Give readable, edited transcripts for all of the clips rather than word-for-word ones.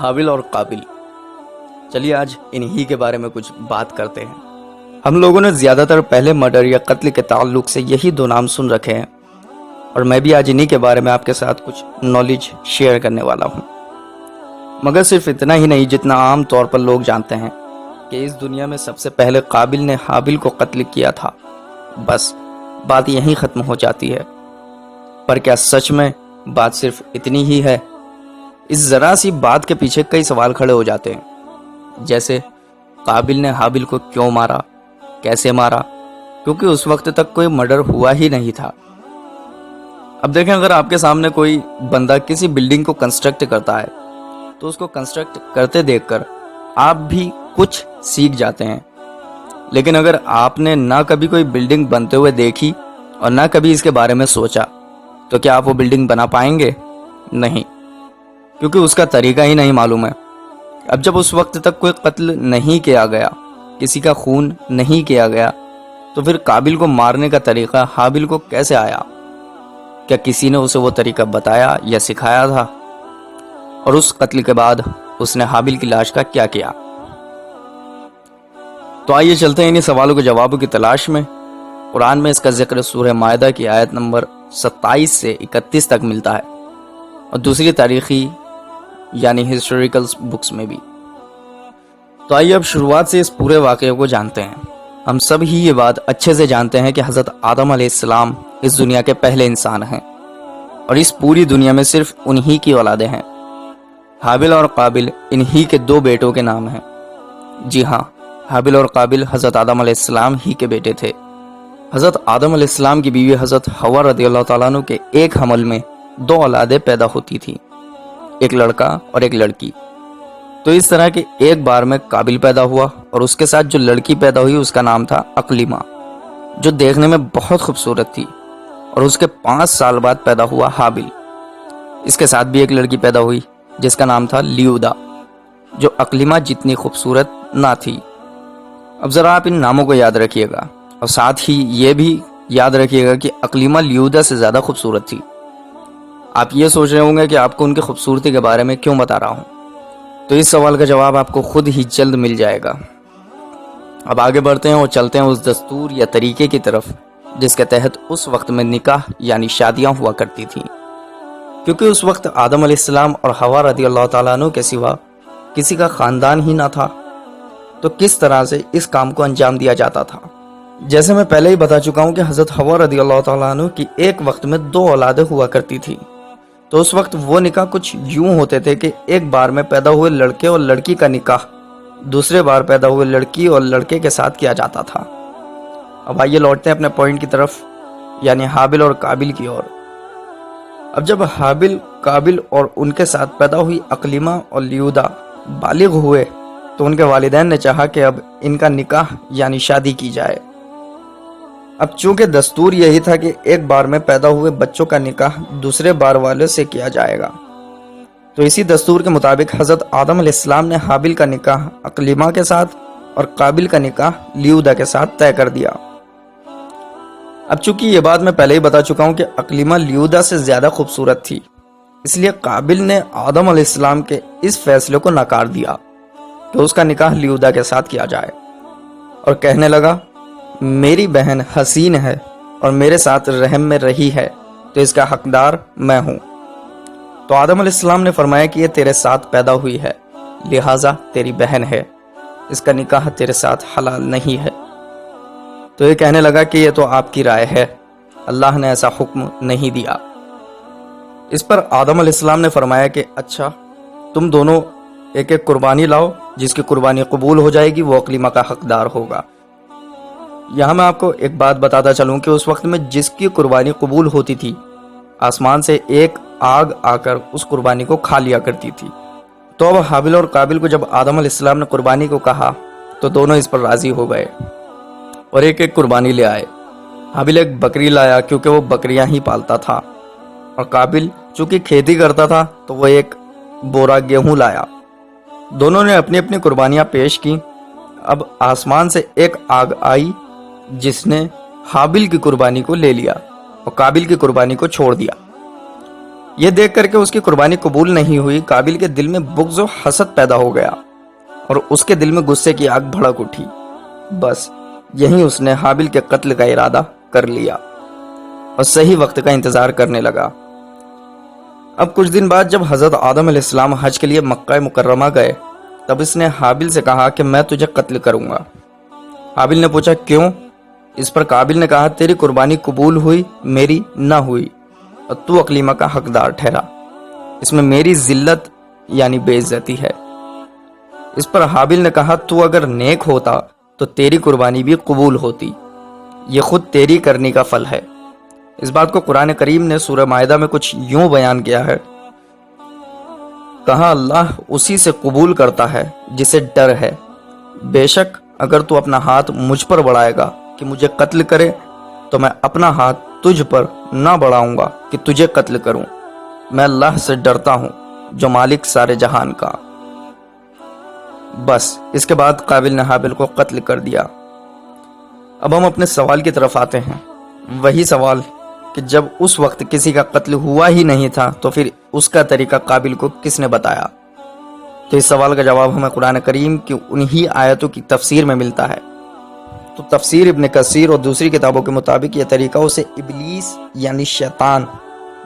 حابل اور قابل، چلیے آج انہی کے بارے میں کچھ بات کرتے ہیں۔ ہم لوگوں نے زیادہ تر پہلے مرڈر یا قتل کے تعلق سے یہی دو نام سن رکھے ہیں، اور میں بھی آج انہی کے بارے میں آپ کے ساتھ کچھ نالج شیئر کرنے والا ہوں۔ مگر صرف اتنا ہی نہیں جتنا عام طور پر لوگ جانتے ہیں کہ اس دنیا میں سب سے پہلے قابل نے حابل کو قتل کیا تھا، بس بات یہیں ختم ہو جاتی ہے۔ پر کیا سچ میں بات صرف اتنی ہی ہے؟ اس ذرا سی بات کے پیچھے کئی سوال کھڑے ہو جاتے ہیں، جیسے قابل نے حابل کو کیوں مارا، کیسے مارا، کیونکہ اس وقت تک کوئی مرڈر ہوا ہی نہیں تھا۔ اب دیکھیں، اگر آپ کے سامنے کوئی بندہ کسی بلڈنگ کو کنسٹرکٹ کرتا ہے تو اس کو کنسٹرکٹ کرتے دیکھ کر آپ بھی کچھ سیکھ جاتے ہیں، لیکن اگر آپ نے نہ کبھی کوئی بلڈنگ بنتے ہوئے دیکھی اور نہ کبھی اس کے بارے میں سوچا تو کیا آپ وہ بلڈنگ بنا پائیں گے؟ نہیں، کیونکہ اس کا طریقہ ہی نہیں معلوم ہے۔ اب جب اس وقت تک کوئی قتل نہیں کیا گیا، کسی کا خون نہیں کیا گیا، تو پھر قابل کو مارنے کا طریقہ حابل کو کیسے آیا؟ کیا کسی نے اسے وہ طریقہ بتایا یا سکھایا تھا؟ اور اس قتل کے بعد اس نے حابل کی لاش کا کیا کیا؟ تو آئیے چلتے ہیں انہی سوالوں کے جوابوں کی تلاش میں۔ قرآن میں اس کا ذکر سورہ مائدہ کی آیت نمبر 27 سے 31 تک ملتا ہے، اور دوسری تاریخی یعنی ہسٹوریکل بکس میں بھی۔ تو آئیے اب شروعات سے اس پورے واقعے کو جانتے ہیں۔ ہم سب ہی یہ بات اچھے سے جانتے ہیں کہ حضرت آدم علیہ السلام اس دنیا کے پہلے انسان ہیں، اور اس پوری دنیا میں صرف انہی کی اولادیں ہیں۔ حابل اور قابل انہی کے دو بیٹوں کے نام ہیں۔ جی ہاں، حابل اور قابل حضرت آدم علیہ السلام ہی کے بیٹے تھے۔ حضرت آدم علیہ السلام کی بیوی حضرت حوا رضی اللہ تعالیٰ عنہ کے ایک حمل میں دو اولادیں پیدا ہوتی تھی، ایک لڑکا اور ایک لڑکی۔ تو اس طرح کہ ایک بار میں قابل پیدا ہوا، اور اس کے ساتھ جو لڑکی پیدا ہوئی اس کا نام تھا اقلیمہ، جو دیکھنے میں بہت خوبصورت تھی۔ اور اس کے 5 سال بعد پیدا ہوا حابل، اس کے ساتھ بھی ایک لڑکی پیدا ہوئی جس کا نام تھا لیودا، جو اقلیمہ جتنی خوبصورت نہ تھی۔ اب ذرا آپ ان ناموں کو یاد رکھیے گا، اور ساتھ ہی یہ بھی یاد رکھیے گا کہ اقلیمہ لیودا سے زیادہ خوبصورت تھی۔ آپ یہ سوچ رہے ہوں گے کہ آپ کو ان کی خوبصورتی کے بارے میں کیوں بتا رہا ہوں، تو اس سوال کا جواب آپ کو خود ہی جلد مل جائے گا۔ اب آگے بڑھتے ہیں اور چلتے ہیں اس دستور یا طریقے کی طرف جس کے تحت اس وقت میں نکاح یعنی شادیاں ہوا کرتی تھیں، کیونکہ اس وقت آدم علیہ السلام اور حوا رضی اللہ تعالیٰ عنہ کے سوا کسی کا خاندان ہی نہ تھا، تو کس طرح سے اس کام کو انجام دیا جاتا تھا؟ جیسے میں پہلے ہی بتا چکا ہوں کہ حضرت حوا رضی اللہ تعالیٰ عنہ کی ایک وقت میں 2 اولادیں ہوا کرتی تھی، تو اس وقت وہ نکاح کچھ یوں ہوتے تھے کہ ایک بار میں پیدا ہوئے لڑکے اور لڑکی کا نکاح دوسرے بار پیدا ہوئے لڑکی اور لڑکے کے ساتھ کیا جاتا تھا۔ اب آئیے لوٹتے ہیں اپنے پوائنٹ کی طرف، یعنی حابل اور قابل کی اور۔ اب جب حابل، قابل اور ان کے ساتھ پیدا ہوئی اقلیمہ اور لیودا بالغ ہوئے تو ان کے والدین نے چاہا کہ اب ان کا نکاح یعنی شادی کی جائے۔ اب چونکہ دستور یہی تھا کہ ایک بار میں پیدا ہوئے بچوں کا نکاح دوسرے بار والے سے کیا جائے گا، تو اسی دستور کے مطابق حضرت آدم علیہ السلام نے حابل کا نکاح اقلیمہ کے ساتھ اور قابل کا نکاح لیودا کے ساتھ طے کر دیا۔ اب چونکہ یہ بات میں پہلے ہی بتا چکا ہوں کہ اقلیمہ لیودا سے زیادہ خوبصورت تھی، اس لیے قابل نے آدم علیہ السلام کے اس فیصلے کو نکار دیا کہ اس کا نکاح لیودا کے ساتھ کیا جائے، اور کہنے لگا میری بہن حسین ہے اور میرے ساتھ رحم میں رہی ہے، تو اس کا حقدار میں ہوں۔ تو آدم علیہ السلام نے فرمایا کہ یہ تیرے ساتھ پیدا ہوئی ہے، لہٰذا تیری بہن ہے، اس کا نکاح تیرے ساتھ حلال نہیں ہے۔ تو یہ کہنے لگا کہ یہ تو آپ کی رائے ہے، اللہ نے ایسا حکم نہیں دیا۔ اس پر آدم علیہ السلام نے فرمایا کہ اچھا، تم دونوں ایک ایک قربانی لاؤ، جس کی قربانی قبول ہو جائے گی وہ اقلیمہ کا حقدار ہوگا۔ یہاں میں آپ کو ایک بات بتاتا چلوں کہ اس وقت میں جس کی قربانی قبول ہوتی تھی، آسمان سے ایک آگ آ کر اس قربانی کو کھا لیا کرتی تھی۔ تو اب حابل اور قابل کو جب آدم علیہ السلام نے قربانی کو کہا تو دونوں اس پر راضی ہو گئے اور ایک ایک قربانی لے آئے۔ حابل ایک بکری لایا کیونکہ وہ بکریاں ہی پالتا تھا، اور قابل چونکہ کھیتی کرتا تھا تو وہ ایک بورا گیہوں لایا۔ دونوں نے اپنی اپنی قربانیاں پیش کی۔ اب آسمان سے ایک آگ آئی جس نے حابل کی قربانی کو لے لیا اور قابل کی قربانی کو چھوڑ دیا۔ یہ دیکھ کر کے اس کی قربانی قبول نہیں ہوئی، قابل کے دل میں بغض و حسد پیدا ہو گیا اور اس کے دل میں غصے کی آگ بھڑک اٹھی۔ بس یہیں اس نے حابل کے قتل کا ارادہ کر لیا اور صحیح وقت کا انتظار کرنے لگا۔ اب کچھ دن بعد جب حضرت آدم علیہ السلام حج کے لیے مکہ مکرمہ گئے، تب اس نے حابل سے کہا کہ میں تجھے قتل کروں گا۔ حابل نے پوچھا کیوں؟ اس پر قابل نے کہا تیری قربانی قبول ہوئی، میری نہ ہوئی، اور تو اقلیمہ کا حقدار ٹھہرا، اس میں میری ذلت یعنی بے عزتی ہے۔ اس پر حابل نے کہا تو اگر نیک ہوتا تو تیری قربانی بھی قبول ہوتی، یہ خود تیری کرنی کا پھل ہے۔ اس بات کو قرآن کریم نے سورہ مائدہ میں کچھ یوں بیان کیا ہے، کہا اللہ اسی سے قبول کرتا ہے جسے ڈر ہے، بے شک اگر تو اپنا ہاتھ مجھ پر بڑھائے گا کہ مجھے قتل کرے تو میں اپنا ہاتھ تجھ پر نہ بڑھاؤں گا کہ تجھے قتل کروں، میں اللہ سے ڈرتا ہوں جو مالک سارے جہان کا۔ بس اس کے بعد قابل نے حابل کو قتل کر دیا۔ اب ہم اپنے سوال کی طرف آتے ہیں، وہی سوال کہ جب اس وقت کسی کا قتل ہوا ہی نہیں تھا تو پھر اس کا طریقہ قابل کو کس نے بتایا؟ تو اس سوال کا جواب ہمیں قرآن کریم کی انہی آیتوں کی تفسیر میں ملتا ہے۔ تو تفسیر ابن کثیر اور دوسری کتابوں کے مطابق یہ طریقہ اسے ابلیس یعنی شیطان،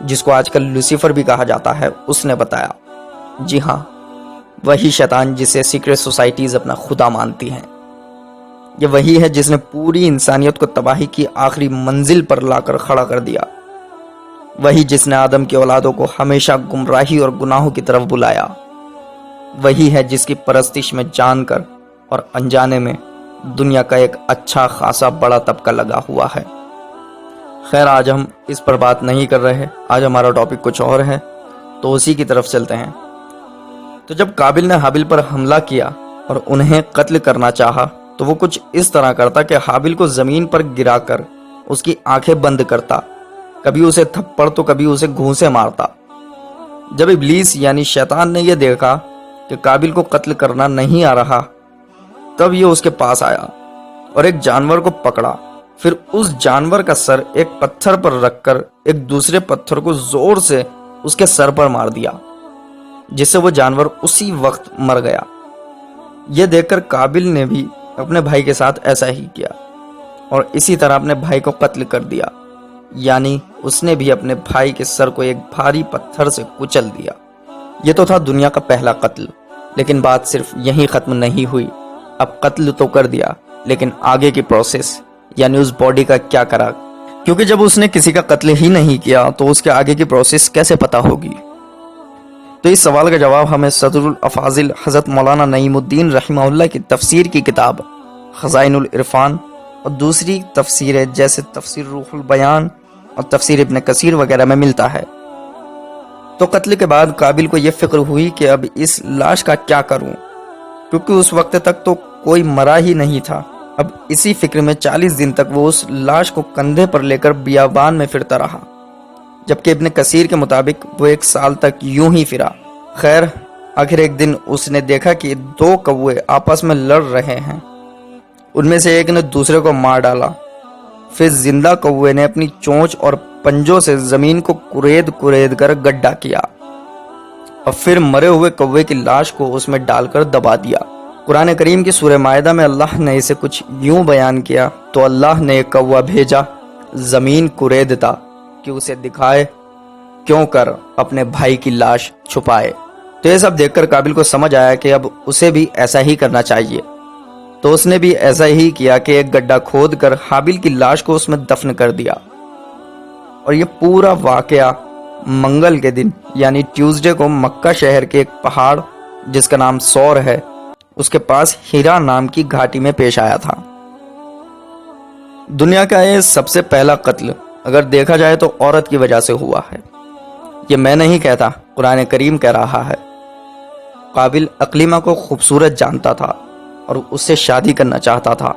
جس کو آج کل لوسیفر بھی کہا جاتا ہے، اس نے بتایا۔ جی ہاں، وہی شیطان جسے سیکرٹ سوسائٹیز اپنا خدا مانتی ہیں، یہ وہی ہے جس نے پوری انسانیت کو تباہی کی آخری منزل پر لا کر کھڑا کر دیا، وہی جس نے آدم کی اولادوں کو ہمیشہ گمراہی اور گناہوں کی طرف بلایا، وہی ہے جس کی پرستش میں جان کر اور انجانے میں دنیا کا ایک اچھا خاصا بڑا طبقہ لگا ہوا ہے۔ خیر آج ہم اس پر بات نہیں کر رہے، آج ہمارا ٹاپک کچھ اور ہے، تو اسی کی طرف چلتے ہیں۔ تو جب قابل نے حابل پر حملہ کیا اور انہیں قتل کرنا چاہا تو وہ کچھ اس طرح کرتا کہ حابل کو زمین پر گرا کر اس کی آنکھیں بند کرتا، کبھی اسے تھپڑ تو کبھی اسے گھونسے مارتا۔ جب ابلیس یعنی شیطان نے یہ دیکھا کہ قابل کو قتل کرنا نہیں آ رہا، تب یہ اس کے پاس آیا اور ایک جانور کو پکڑا، پھر اس جانور کا سر ایک پتھر پر رکھ کر ایک دوسرے پتھر کو زور سے اس کے سر پر مار دیا، جس سے وہ جانور اسی وقت مر گیا۔ یہ دیکھ کر قابل نے بھی اپنے بھائی کے ساتھ ایسا ہی کیا اور اسی طرح اپنے بھائی کو قتل کر دیا، یعنی اس نے بھی اپنے بھائی کے سر کو ایک بھاری پتھر سے کچل دیا۔ یہ تو تھا دنیا کا پہلا قتل، لیکن بات صرف یہیں ختم نہیں ہوئی۔ اب قتل تو کر دیا، لیکن آگے کی پروسیس یعنی اس باڈی کا کیا کرا، کیونکہ جب اس نے کسی کا قتل ہی نہیں کیا تو اس کے آگے کی پروسیس کیسے پتا ہوگی؟ تو اس سوال کا جواب ہمیں صدر الافاضل حضرت مولانا نعیم الدین رحمہ اللہ کی تفسیر کی کتاب خزائن العرفان اور دوسری تفسیریں جیسے تفسیر روح البیان اور تفسیر ابن کثیر وغیرہ میں ملتا ہے۔ تو قتل کے بعد قابل کو یہ فکر ہوئی کہ اب اس لاش کا کیا کروں، کیونکہ اس وقت تک تو کوئی مرا ہی نہیں تھا۔ اب اسی فکر میں 40 دن تک وہ اس لاش کو کندھے پر لے کر بیابان میں پھرتا رہا، جبکہ ابن کثیر کے مطابق وہ 1 سال تک یوں ہی پھرا۔ خیر آخر ایک دن اس نے دیکھا کہ 2 کوے آپس میں لڑ رہے ہیں، ان میں سے ایک نے دوسرے کو مار ڈالا، پھر زندہ کوے نے اپنی چونچ اور پنجوں سے زمین کو کورید کورید کر گڈھا کیا اور پھر مرے ہوئے کوے کی لاش کو اس میں ڈال کر دبا دیا۔ قرآن کریم کی سورہ مائدہ میں اللہ نے اسے کچھ یوں بیان کیا، تو اللہ نے ایک کوا بھیجا زمین کوریدتا کہ اسے دکھائے کیوں کر اپنے بھائی کی لاش چھپائے۔ تو یہ سب دیکھ کر قابل کو سمجھ آیا کہ اب اسے بھی ایسا ہی کرنا چاہیے، تو اس نے بھی ایسا ہی کیا کہ ایک گڈھا کھود کر حابل کی لاش کو اس میں دفن کر دیا۔ اور یہ پورا واقعہ منگل کے دن یعنی ٹیوزڈے کو مکہ شہر کے ایک پہاڑ جس کا نام سور ہے، اس کے پاس ہیرا نام کی گھاٹی میں پیش آیا تھا۔ دنیا کا یہ سب سے پہلا قتل اگر دیکھا جائے تو عورت کی وجہ سے ہوا ہے، یہ میں نہیں کہتا، قرآن کریم کہہ رہا ہے۔ قابل اقلیمہ کو خوبصورت جانتا تھا اور اس سے شادی کرنا چاہتا تھا،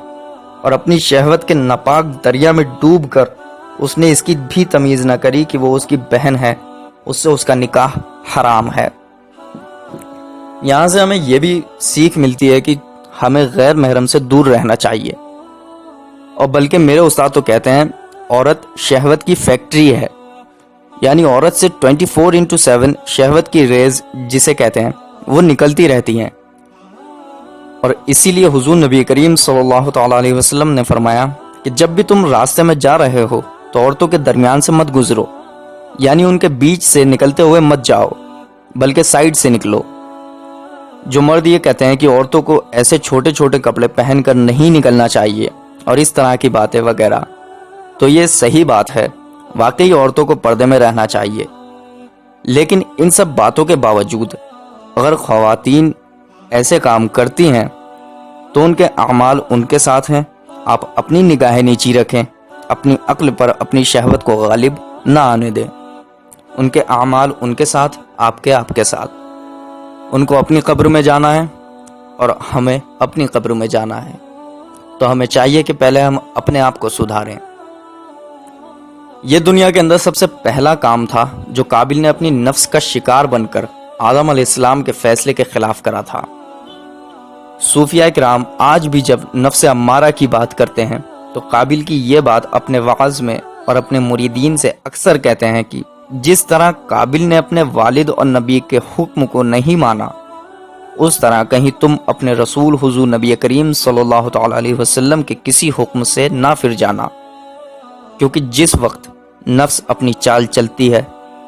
اور اپنی شہوت کے ناپاک دریا میں ڈوب کر اس نے اس کی بھی تمیز نہ کری کہ وہ اس کی بہن ہے، اس سے اس کا نکاح حرام ہے۔ یہاں سے ہمیں یہ بھی سیکھ ملتی ہے کہ ہمیں غیر محرم سے دور رہنا چاہیے، اور بلکہ میرے استاد تو کہتے ہیں عورت شہوت کی فیکٹری ہے، یعنی عورت سے 24/7 شہوت کی ریز جسے کہتے ہیں وہ نکلتی رہتی ہیں، اور اسی لیے حضور نبی کریم صلی اللہ تعالی علیہ وسلم نے فرمایا کہ جب بھی تم راستے میں جا رہے ہو تو عورتوں کے درمیان سے مت گزرو، یعنی ان کے بیچ سے نکلتے ہوئے مت جاؤ بلکہ سائڈ سے نکلو۔ جو مرد یہ کہتے ہیں کہ عورتوں کو ایسے چھوٹے چھوٹے کپڑے پہن کر نہیں نکلنا چاہیے اور اس طرح کی باتیں وغیرہ، تو یہ صحیح بات ہے، واقعی عورتوں کو پردے میں رہنا چاہیے، لیکن ان سب باتوں کے باوجود اگر خواتین ایسے کام کرتی ہیں تو ان کے اعمال ان کے ساتھ ہیں۔ آپ اپنی نگاہیں نیچی رکھیں، اپنی عقل پر اپنی شہوت کو غالب نہ آنے دیں۔ ان کے اعمال ان کے ساتھ، آپ کے ساتھ۔ ان کو اپنی قبر میں جانا ہے اور ہمیں اپنی قبر میں جانا ہے، تو ہمیں چاہیے کہ پہلے ہم اپنے آپ کو سدھاریں۔ یہ دنیا کے اندر سب سے پہلا کام تھا جو قابل نے اپنی نفس کا شکار بن کر آدم علیہ السلام کے فیصلے کے خلاف کرا تھا۔ صوفیاء کرام آج بھی جب نفس امارہ کی بات کرتے ہیں تو قابل کی یہ بات اپنے وعظ میں اور اپنے مریدین سے اکثر کہتے ہیں کہ جس طرح قابل نے اپنے والد اور نبی کے حکم کو نہیں مانا، اس طرح کہیں تم اپنے رسول حضور نبی کریم صلی اللہ تعالی علیہ وسلم کے کسی حکم سے نہ پھر جانا، کیونکہ جس وقت نفس اپنی چال چلتی ہے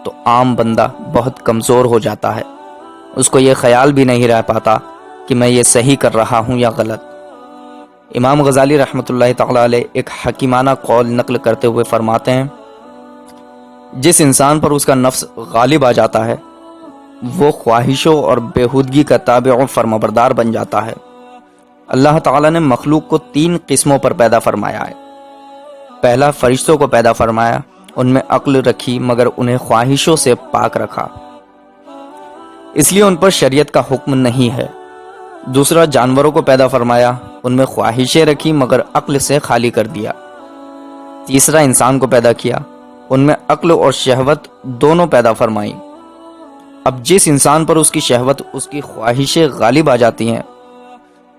تو عام بندہ بہت کمزور ہو جاتا ہے، اس کو یہ خیال بھی نہیں رہ پاتا کہ میں یہ صحیح کر رہا ہوں یا غلط۔ امام غزالی رحمۃ اللہ تعالی علیہ ایک حکیمانہ قول نقل کرتے ہوئے فرماتے ہیں، جس انسان پر اس کا نفس غالب آ جاتا ہے وہ خواہشوں اور بےہودگی کا تابع و فرمانبردار بن جاتا ہے۔ اللہ تعالیٰ نے مخلوق کو 3 قسموں پر پیدا فرمایا ہے۔ پہلا، فرشتوں کو پیدا فرمایا، ان میں عقل رکھی مگر انہیں خواہشوں سے پاک رکھا، اس لیے ان پر شریعت کا حکم نہیں ہے۔ دوسرا، جانوروں کو پیدا فرمایا، ان میں خواہشیں رکھی مگر عقل سے خالی کر دیا۔ تیسرا، انسان کو پیدا کیا، ان میں عقل اور شہوت دونوں پیدا فرمائی۔ اب جس انسان پر اس کی شہوت، اس کی خواہشیں غالب آ جاتی ہیں،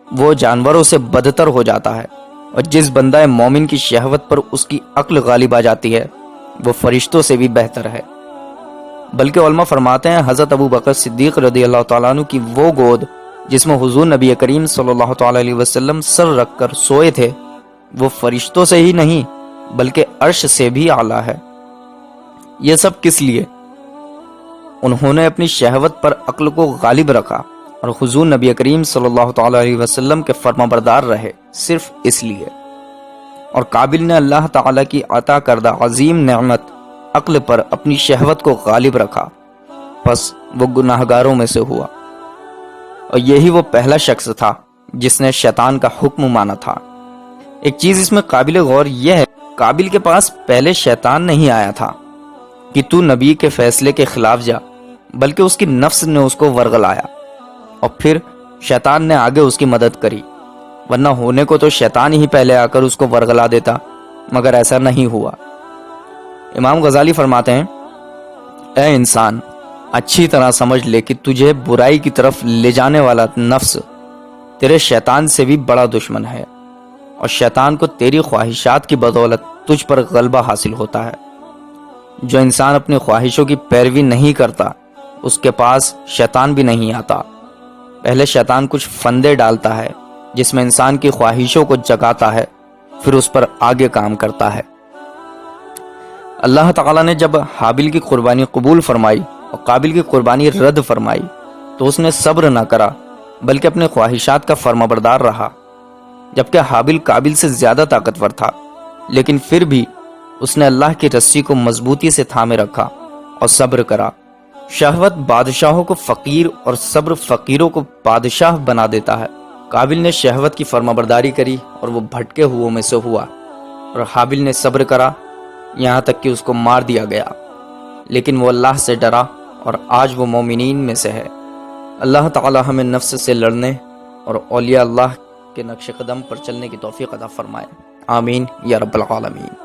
وہ جانوروں سے بدتر ہو جاتا ہے، اور جس بندہ مومن کی شہوت پر اس کی عقل غالب آ جاتی ہے وہ فرشتوں سے بھی بہتر ہے۔ بلکہ علماء فرماتے ہیں حضرت ابو بکر صدیق رضی اللہ تعالیٰ عنہ کی وہ گود جس میں حضور نبی کریم صلی اللہ تعالیٰ علیہ وسلم سر رکھ کر سوئے تھے، وہ فرشتوں سے ہی نہیں بلکہ عرش سے بھی اعلیٰ ہے۔ یہ سب کس لیے؟ انہوں نے اپنی شہوت پر عقل کو غالب رکھا اور حضور نبی کریم صلی اللہ تعالیٰ علیہ وسلم کے فرمانبردار رہے، صرف اس لیے۔ اور قابل نے اللہ تعالیٰ کی عطا کردہ عظیم نعمت عقل پر اپنی شہوت کو غالب رکھا، پس وہ گناہگاروں میں سے ہوا، اور یہی وہ پہلا شخص تھا جس نے شیطان کا حکم مانا تھا۔ ایک چیز اس میں قابل غور یہ ہے، قابل کے پاس پہلے شیطان نہیں آیا تھا کہ تو نبی کے فیصلے کے خلاف جا، بلکہ اس کی نفس نے اس کو ورغلایا، اور پھر شیطان نے آگے اس کی مدد کری، ورنہ ہونے کو تو شیطان ہی پہلے آ کر اس کو ورغلا دیتا، مگر ایسا نہیں ہوا۔ امام غزالی فرماتے ہیں، اے انسان، اچھی طرح سمجھ لے کہ تجھے برائی کی طرف لے جانے والا نفس تیرے شیطان سے بھی بڑا دشمن ہے، اور شیطان کو تیری خواہشات کی بدولت تجھ پر غلبہ حاصل ہوتا ہے۔ جو انسان اپنی خواہشوں کی پیروی نہیں کرتا، اس کے پاس شیطان بھی نہیں آتا۔ پہلے شیطان کچھ فندے ڈالتا ہے جس میں انسان کی خواہشوں کو جگاتا ہے، پھر اس پر آگے کام کرتا ہے۔ اللہ تعالیٰ نے جب حابل کی قربانی قبول فرمائی اور قابل کی قربانی رد فرمائی تو اس نے صبر نہ کرا بلکہ اپنے خواہشات کا فرمانبردار رہا، جبکہ حابل قابل سے زیادہ طاقتور تھا، لیکن پھر بھی اس نے اللہ کی رسی کو مضبوطی سے تھامے رکھا اور صبر کرا۔ شہوت بادشاہوں کو فقیر اور صبر فقیروں کو بادشاہ بنا دیتا ہے۔ قابل نے شہوت کی فرمانبرداری کری اور وہ بھٹکے ہوئوں میں سے ہوا، اور حابل نے صبر کرا یہاں تک کہ اس کو مار دیا گیا، لیکن وہ اللہ سے ڈرا اور آج وہ مومنین میں سے ہے۔ اللہ تعالی ہمیں نفس سے لڑنے اور اولیاء اللہ کے نقش قدم پر چلنے کی توفیق عطا فرمائے، آمین یا رب العالمین۔